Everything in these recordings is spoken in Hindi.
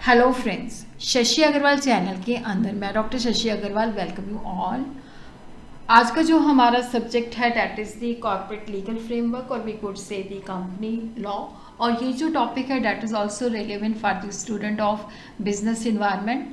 Hello friends, Shashi Agrawal channel के अंदर मैं doctor Shashi Agrawal welcome you all. आज का जो हमारा सब्जेक्ट है that is the corporate legal framework और we could say the company law. और ये जो टॉपिक है that is also relevant for the student of business environment.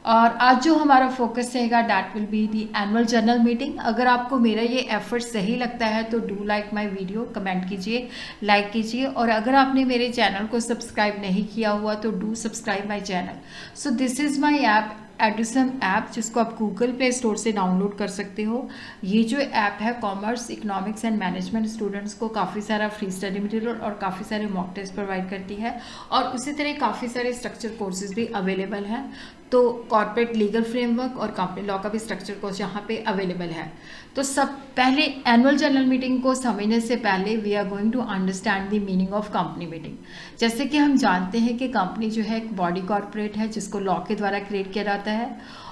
और आज जो हमारा फोकस रहेगा that will be the annual general meeting. अगर आपको मेरा ये एफर्ट सही लगता है तो do like my video, comment कीजिए, लाइक कीजिए। और अगर आपने मेरे चैनल को सब्सक्राइब नहीं किया हुआ तो do subscribe my channel. So this is my app Edusum app, जिसको आप गूगल प्ले स्टोर से डाउनलोड कर सकते हो। ये जो ऐप है commerce, economics and management students को काफ़ी सारा फ्री स्टडी मटेरियल और काफ़ी सारे मॉक टेस्ट प्रोवाइड करती है। और उसी तरह काफ़ी सारे स्ट्रक्चर कोर्सेज भी अवेलेबल हैं। तो कॉर्पोरेट लीगल फ्रेमवर्क और कंपनी लॉ का भी स्ट्रक्चर कोर्स यहाँ पे अवेलेबल है। तो सब पहले एनुअल जनरल मीटिंग को समझने से पहले we are going to understand the meaning of company meeting. जैसे कि हम जानते हैं कि कंपनी जो है एक बॉडी कॉर्पोरेट है जिसको लॉ के द्वारा क्रिएट किया जाता है।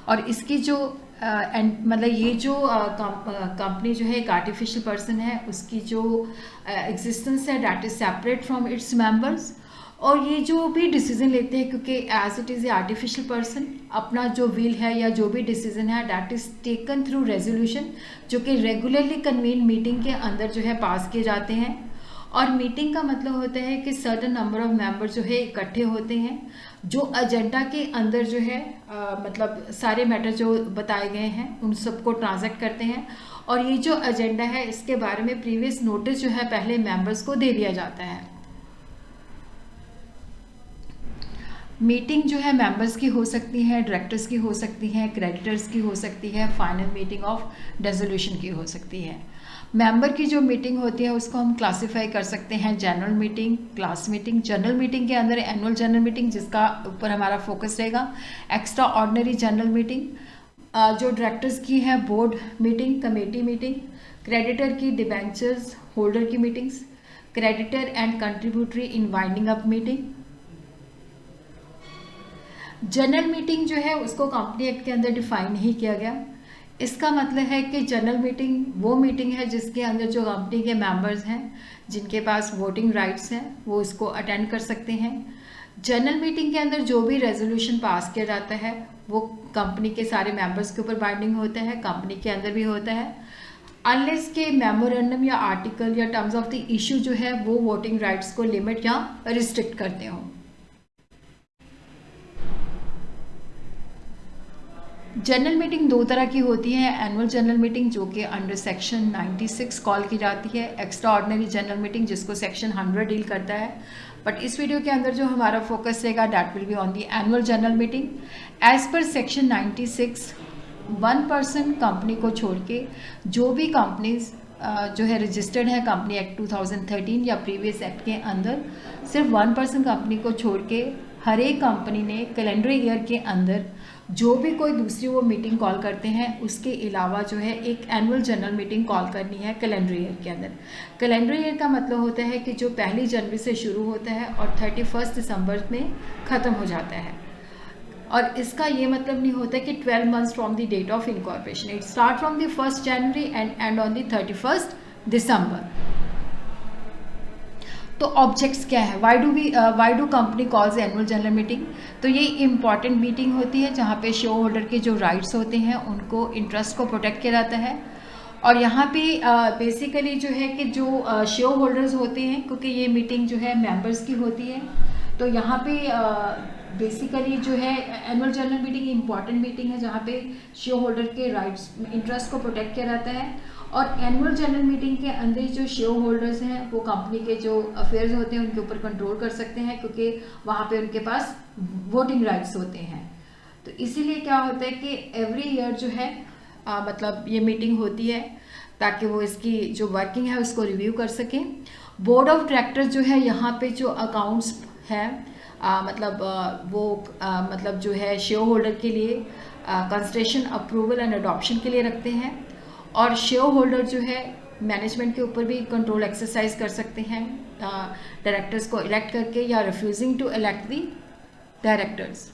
और इसकी जो मतलब ये जो कंपनी जो है एक आर्टिफिशियल पर्सन है, उसकी जो एग्जिस्टेंस है that is separate from its members. और ये जो भी डिसीजन लेते हैं, क्योंकि as it is a artificial person, अपना जो विल है या जो भी डिसीजन है that is taken through resolution, जो कि रेगुलरली कन्वीन मीटिंग के अंदर जो है पास किए जाते हैं। और मीटिंग का मतलब होता है कि सर्टन नंबर ऑफ मेंबर जो है इकट्ठे होते हैं, जो एजेंडा के अंदर जो है मतलब सारे मैटर जो बताए गए हैं उन सबको ट्रांजैक्ट करते हैं। और ये जो एजेंडा है इसके बारे में प्रीवियस नोटिस जो है पहले मेंबर्स को दे दिया जाता है। मीटिंग जो है मेंबर्स की हो सकती है, डायरेक्टर्स की हो सकती है, क्रेडिटर्स की हो सकती है, फाइनल मीटिंग ऑफ डिसोल्यूशन की हो सकती है। मेंबर की जो मीटिंग होती है उसको हम क्लासिफाई कर सकते हैं general meeting, class meeting. General meeting के अंदर एनुअल जनरल मीटिंग जिसका ऊपर हमारा फोकस रहेगा, एक्स्ट्रा ऑर्डिनरी जनरल मीटिंग, जो डायरेक्टर्स की है board meeting, committee meeting, creditor की डिबेंचर्स होल्डर की meetings, creditor and contributory in winding up meeting. General meeting जो है उसको कंपनी एक्ट के अंदर डिफाइन नहीं किया गया। इसका मतलब है कि जनरल मीटिंग वो मीटिंग है जिसके अंदर जो कंपनी के मेंबर्स हैं जिनके पास वोटिंग राइट्स हैं वो इसको अटेंड कर सकते हैं। जनरल मीटिंग के अंदर जो भी रेजोल्यूशन पास किया जाता है वो कंपनी के सारे मेंबर्स के ऊपर बाइंडिंग होता है, कंपनी के अंदर भी होता है, अनलेस के मेमोरेंडम या आर्टिकल या टर्म्स ऑफ द इशू जो है वो वोटिंग राइट्स को लिमिट या रिस्ट्रिक्ट करते हों। जनरल मीटिंग दो तरह की होती है, एनुअल जनरल मीटिंग जो कि अंडर सेक्शन 96 कॉल की जाती है, एक्स्ट्रा ऑर्डिनरी जनरल मीटिंग जिसको सेक्शन 100 डील करता है। बट इस वीडियो के अंदर जो हमारा फोकस रहेगा that will be on the annual general meeting. As per section 96 1% company को छोड़ के जो भी कंपनीज जो है रजिस्टर्ड है कंपनी एक्ट 2013 या प्रीवियस एक्ट के अंदर, सिर्फ 1% कंपनी को छोड़ के हर एक कंपनी ने कैलेंडर ईयर के अंदर जो भी कोई दूसरी वो मीटिंग कॉल करते हैं उसके अलावा जो है एक एनुअल जनरल मीटिंग कॉल करनी है कैलेंडर ईयर के अंदर। कैलेंडर ईयर का मतलब होता है कि जो 1 जनवरी से शुरू होता है और 31 दिसंबर में ख़त्म हो जाता है। और इसका ये मतलब नहीं होता कि 12 months from the date of incorporation, it start from the 1 January and end on the 31 December. तो ऑब्जेक्ट्स क्या है, why do company calls annual general meeting. तो ये इंपॉर्टेंट मीटिंग होती है जहाँ पे शेयर होल्डर के जो राइट्स होते हैं उनको इंटरेस्ट को प्रोटेक्ट किया जाता है। और यहाँ पे बेसिकली जो है कि जो शेयर होल्डर्स होते हैं, क्योंकि ये मीटिंग जो है मेंबर्स की होती है, तो यहाँ पे बेसिकली जो है annual general meeting important meeting है जहाँ पे शेयर होल्डर के राइट्स इंटरेस्ट को प्रोटेक्ट किया जाता है। और एनुअल जनरल मीटिंग के अंदर जो शेयर होल्डर्स हैं वो कंपनी के जो अफेयर्स होते हैं उनके ऊपर कंट्रोल कर सकते हैं, क्योंकि वहाँ पे उनके पास वोटिंग राइट्स होते हैं। तो इसीलिए क्या होता है कि एवरी ईयर जो है मतलब ये मीटिंग होती है ताकि वो इसकी जो वर्किंग है उसको रिव्यू कर सकें। बोर्ड ऑफ डायरेक्टर्स जो है यहाँ पे जो अकाउंट्स है मतलब जो है शेयर होल्डर के लिए कंसिडरेशन, अप्रूवल एंड अडॉप्शन के लिए रखते हैं। और शेयर होल्डर जो है मैनेजमेंट के ऊपर भी कंट्रोल एक्सरसाइज कर सकते हैं डायरेक्टर्स को इलेक्ट करके या refusing to elect the directors.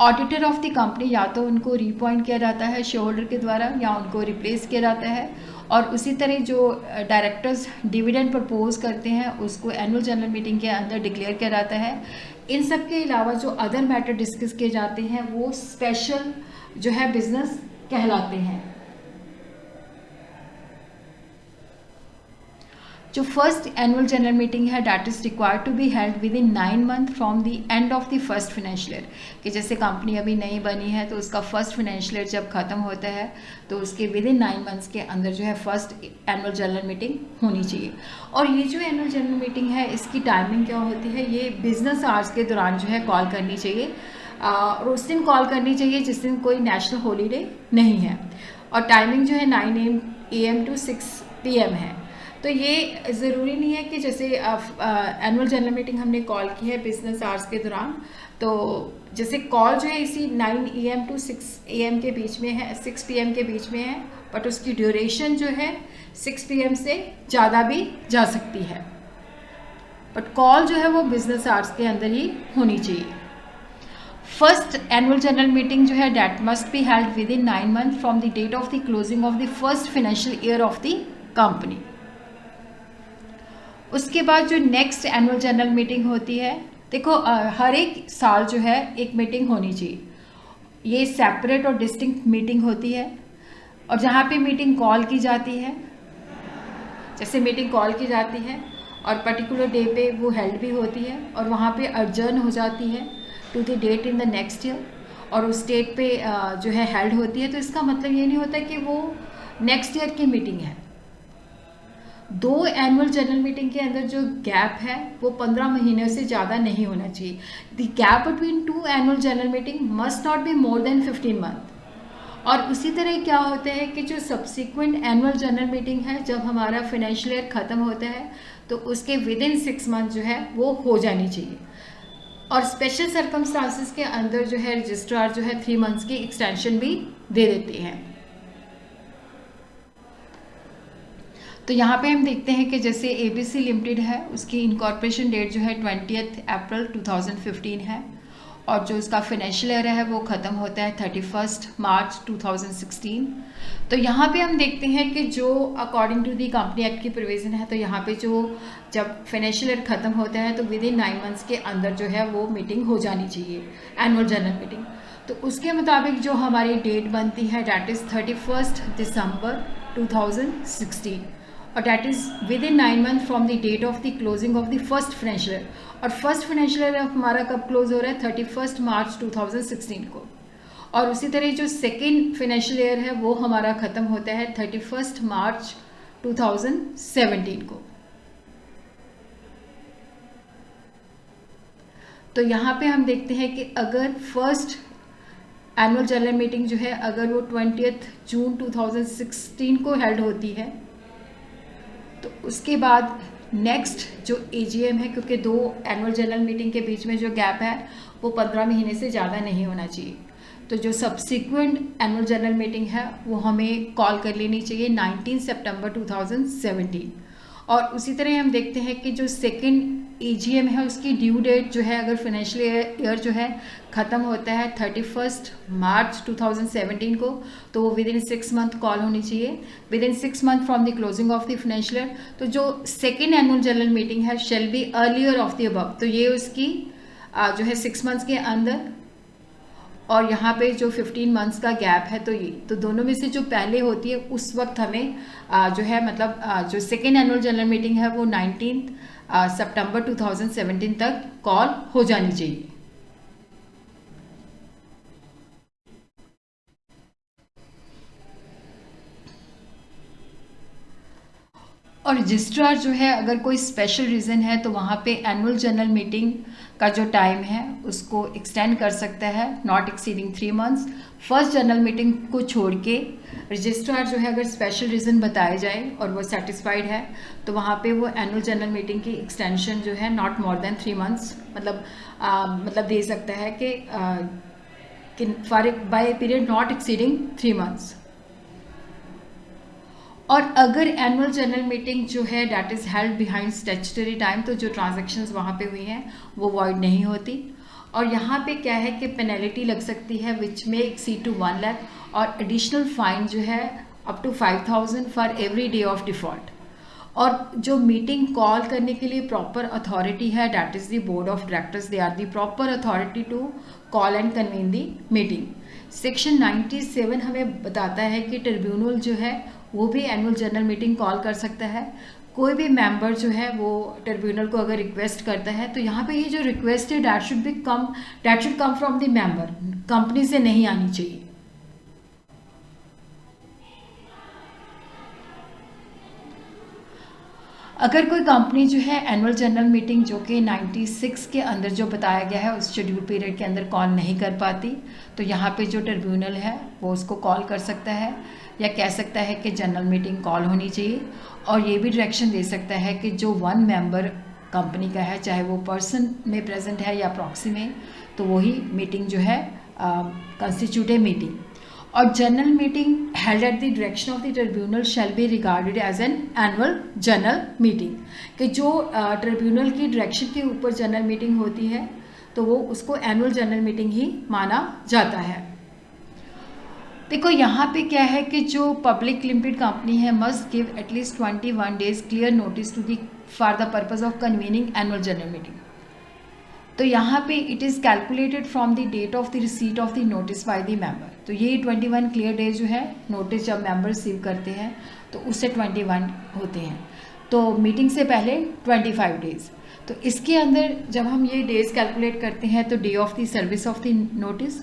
Auditor of the company या तो उनको रीअपॉइंट किया जाता है शेयर होल्डर के द्वारा या उनको रिप्लेस किया जाता है। और उसी तरह जो डायरेक्टर्स डिविडेंड प्रपोज करते हैं उसको एनुअल जनरल मीटिंग के अंदर डिक्लेयर किया जाता है। इन सब के अलावा जो अदर मैटर डिस्कस किए जाते हैं वो स्पेशल जो है बिजनेस कहलाते हैं। जो फर्स्ट एनुअल जनरल मीटिंग है that is required to be held within 9 month from the end of the first financial year, कि जैसे कंपनी अभी नई बनी है तो उसका फर्स्ट फाइनेंशियल ईयर जब खत्म होता है तो उसके विद इन 9 मंथ्स के अंदर जो है फर्स्ट एनुअल जनरल मीटिंग होनी चाहिए। और ये जो एनुअल जनरल मीटिंग है इसकी टाइमिंग क्या होती है, ये बिजनेस आवर्स के दौरान जो है कॉल करनी चाहिए और उस दिन कॉल करनी चाहिए जिस दिन कोई नेशनल हॉलीडे नहीं है। और टाइमिंग जो है 9 AM to 6 PM है। तो ये ज़रूरी नहीं है कि जैसे एनुअल जनरल मीटिंग हमने कॉल की है बिजनेस आवर्स के दौरान, तो जैसे कॉल जो है इसी 9 AM to 6 AM के बीच में है, 6 PM के बीच में है, बट उसकी ड्यूरेशन जो है 6 PM से ज़्यादा भी जा सकती है, बट कॉल जो है वो बिजनेस आवर्स के अंदर ही होनी चाहिए। फर्स्ट एनुअल जनरल मीटिंग जो है that must be held within 9 month from the date of the closing of the first financial year of the company. उसके बाद जो नेक्स्ट एनुअल जनरल मीटिंग होती है, देखो हर एक साल जो है एक मीटिंग होनी चाहिए, ये सेपरेट और डिस्टिंक्ट मीटिंग होती है। और जहाँ पे मीटिंग कॉल की जाती है, जैसे मीटिंग कॉल की जाती है और पर्टिकुलर डे पे वो हेल्ड भी होती है और वहाँ पे अर्जन हो जाती है to the date in the next year और उस डेट पे जो है हेल्ड होती है, तो इसका मतलब ये नहीं होता कि वो नेक्स्ट ईयर की मीटिंग है। 2 एनुअल जनरल मीटिंग के अंदर जो गैप है वो 15 महीने से ज़्यादा नहीं होना चाहिए। The gap between 2 annual general meeting must not be more than 15 month. और उसी तरह क्या होता है कि जो सब्सिक्वेंट एनुअल जनरल मीटिंग है जब हमारा फाइनेंशियल ईयर ख़त्म होता है तो उसके विद इन 6 मंथ जो है वो हो जानी चाहिए। और स्पेशल सर्कमस्टांसिस के अंदर जो है रजिस्ट्रार जो है 3 मंथ्स की एक्सटेंशन भी दे देते हैं। तो यहाँ पे हम देखते हैं कि जैसे ABC लिमिटेड है उसकी इनकॉर्पोरेशन डेट जो है 20 अप्रैल 2015 है और जो उसका फाइनेंशियल ईयर है वो ख़त्म होता है 31 मार्च 2016। तो यहाँ पे हम देखते हैं कि जो according to the company act की प्रोविज़न है, तो यहाँ पे जो जब फाइनेंशियल ईयर ख़त्म होता है तो विद इन 9 मंथ्स के अंदर जो है वो मीटिंग हो जानी चाहिए एनुअल जनरल मीटिंग। तो उसके मुताबिक जो हमारी डेट बनती है डैट इज़ 31 दिसंबर 2016 और that is within 9 month from the date of the closing of the first financial year. और फर्स्ट फाइनेंशियल ईयर हमारा कब क्लोज हो रहा है 31 मार्च 2016 को। और उसी तरह जो सेकेंड फाइनेंशियल ईयर है वो हमारा ख़त्म होता है 31 मार्च 2017 को। तो यहाँ पे हम देखते हैं कि अगर फर्स्ट एनुअल जनरल मीटिंग जो है अगर वो 20 जून 2016 को हेल्ड होती है तो उसके बाद नेक्स्ट जो AGM है, क्योंकि 2 एनुअल जनरल मीटिंग के बीच में जो गैप है वो 15 महीने से ज़्यादा नहीं होना चाहिए, तो जो सब्सिक्वेंट एनुअल जनरल मीटिंग है वो हमें कॉल कर लेनी चाहिए 19 सितंबर 2017। और उसी तरह हम देखते हैं कि जो सेकंड AGM है उसकी ड्यू डेट जो है अगर फाइनेंशियल ईयर जो है ख़त्म होता है 31 मार्च 2017 को, तो वो विद इन 6 मंथ कॉल होनी चाहिए, with in 6 month from the closing of the financial year. तो जो सेकेंड एनुअल जनरल मीटिंग है shall be earlier of the above, तो ये उसकी जो है 6 मंथ्स के अंदर। और यहाँ पे जो 15 मंथ्स का गैप है तो ये तो दोनों में से जो पहले होती है उस वक्त हमें जो है मतलब जो सेकेंड एनुअल जनरल मीटिंग है वो 19 सितंबर 2017 तक कॉल हो जानी चाहिए। और रजिस्ट्रार जो है अगर कोई स्पेशल रीज़न है तो वहाँ पे एनुअल जनरल मीटिंग का जो टाइम है उसको एक्सटेंड कर सकता है not exceeding 3 months. First general meeting को छोड़ के रजिस्ट्रार जो है अगर स्पेशल रीज़न बताए जाए और वो सेटिस्फाइड है तो वहाँ पे वो एनुअल जनरल मीटिंग की एक्सटेंशन जो है नॉट मोर देन 3 मंथ्स मतलब दे सकता है कि for by period not exceeding 3 months. और अगर एनुअल जनरल मीटिंग जो है that is held behind statutory time तो जो ट्रांजैक्शंस वहाँ पे हुई हैं वो वॉइड नहीं होती। और यहाँ पे क्या है कि पेनल्टी लग सकती है विच में एक्सीड टू 1 लाख और एडिशनल फाइन जो है up to 5,000 for every day of default. और जो मीटिंग कॉल करने के लिए प्रॉपर अथॉरिटी है, that is the board of directors, they are the proper authority to call and convene the meeting. Section 97 हमें बताता है कि ट्रिब्यूनल जो है वो भी एनुअल जनरल मीटिंग कॉल कर सकता है। कोई भी मेंबर जो है वो ट्रिब्यूनल को अगर रिक्वेस्ट करता है तो यहाँ पे ये जो रिक्वेस्ट है that should come from the member, company से नहीं आनी चाहिए। अगर कोई कंपनी जो है एनुअल जनरल मीटिंग जो कि 96 के अंदर जो बताया गया है उस शेड्यूल पीरियड के अंदर कॉल नहीं कर पाती, तो यहाँ पे जो ट्रिब्यूनल है वो उसको कॉल कर सकता है या कह सकता है कि जनरल मीटिंग कॉल होनी चाहिए। और ये भी डायरेक्शन दे सकता है कि जो वन मेंबर कंपनी का है, चाहे वो पर्सन में प्रेजेंट है या प्रॉक्सी में, तो वही मीटिंग जो है कंस्टिट्यूट ए मीटिंग। और general meeting held at the direction of the tribunal shall be regarded as an annual general meeting, कि जो ट्रिब्यूनल की डायरेक्शन के ऊपर जनरल मीटिंग होती है तो वो उसको एनुअल जनरल मीटिंग ही माना जाता है। देखो यहाँ पे क्या है कि जो पब्लिक लिमिटेड कंपनी है must give at least 21 days clear notice to the for the purpose of convening annual general meeting. तो यहाँ पे it is calculated from the date of the receipt of the notice by the member. तो ये 21 क्लियर डेज जो है नोटिस जब मेंबर रिसीव करते हैं तो उससे 21 होते हैं, तो मीटिंग से पहले 25 डेज। तो इसके अंदर जब हम ये डेज कैलकुलेट करते हैं तो day of the service of the notice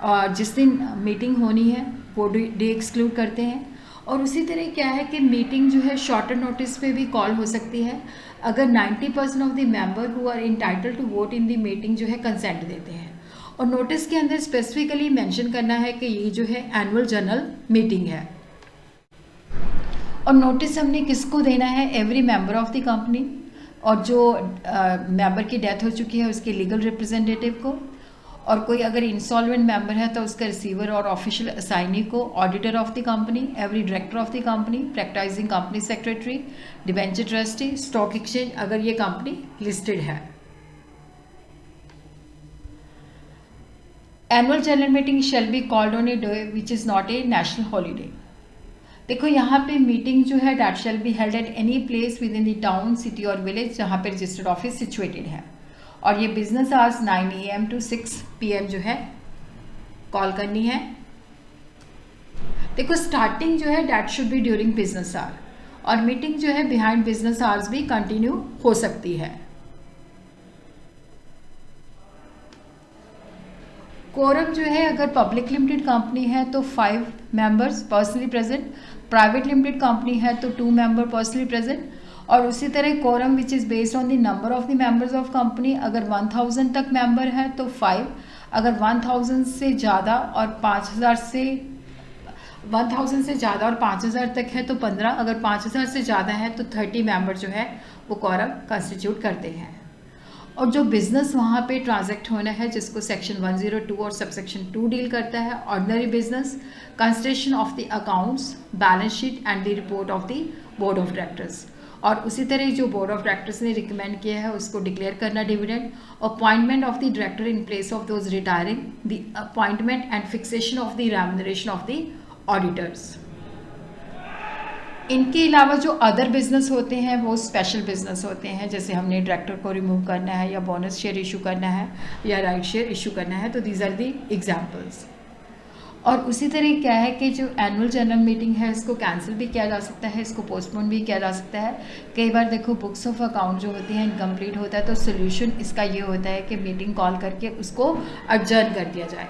और जिस दिन मीटिंग होनी है वो डे एक्सक्लूड करते हैं। और उसी तरह क्या है कि मीटिंग जो है शॉर्टर नोटिस पे भी कॉल हो सकती है अगर 90% of the member who are entitled to vote in the meeting जो है कंसेंट देते हैं। और नोटिस के अंदर स्पेसिफिकली मेंशन करना है कि ये जो है एनुअल जनरल मीटिंग है। और नोटिस हमने किसको देना है? Every member of the company, और जो मेंबर की डेथ हो चुकी है उसके लीगल रिप्रेजेंटेटिव को, और कोई अगर इंसॉल्वेंट मेंबर है तो उसका रिसीवर और ऑफिशियल असाइनी को, auditor of the company, every director of the company, practising company secretary, debenture trustee, stock exchange अगर ये कंपनी लिस्टेड है। Annual general meeting shall be called on a day which is not a national holiday. देखो यहाँ पे मीटिंग जो है that shall be held at any place within the town, city और विलेज जहाँ पे रजिस्टर्ड ऑफिस सिचुएटेड है। और ये business hours 9 AM to 6 PM जो है कॉल करनी है। देखो स्टार्टिंग जो है that should be during business hour, और मीटिंग जो है बिहाइंड बिजनेस आवर्स भी कंटिन्यू हो सकती है। कोरम जो है अगर पब्लिक लिमिटेड कंपनी है तो 5 members personally present, private limited company है तो 2 मेंबर पर्सनली प्रेजेंट। और उसी तरह quorum which is based on the number of the members of company, अगर 1000 तक मेंबर है तो 5, अगर 1000 से ज़्यादा और 5000 से 1000 से ज़्यादा और 5000 तक है तो 15, अगर 5000 से ज़्यादा है तो 30 मेंबर जो है वो कोरम कंस्टिट्यूट करते हैं। और जो बिजनेस वहाँ पे ट्रांजैक्ट होना है जिसको सेक्शन 102 और सबसेक्शन 2 डील करता है, ordinary business, construction of the accounts, balance sheet and the report of the board of directors. और उसी तरह जो बोर्ड ऑफ डायरेक्टर्स ने रिकमेंड किया है उसको डिक्लेयर करना dividend, appointment of the director in place of those retiring, the appointment and fixation of the remuneration of the auditors. इनके अलावा जो अदर बिजनेस होते हैं वो स्पेशल बिजनेस होते हैं, जैसे हमने डायरेक्टर को रिमूव करना है या बोनस शेयर इशू करना है या राइट शेयर इशू करना है, तो दीज आर दी एग्जाम्पल्स। और उसी तरह क्या है कि जो एनुअल जनरल मीटिंग है इसको कैंसिल भी किया जा सकता है, इसको पोस्टपोन भी किया जा सकता है। कई बार देखो बुक्स ऑफ अकाउंट जो होती हैं इनकम्प्लीट होता है तो सोल्यूशन इसका ये होता है कि मीटिंग कॉल करके उसको एडजर्न कर दिया जाए।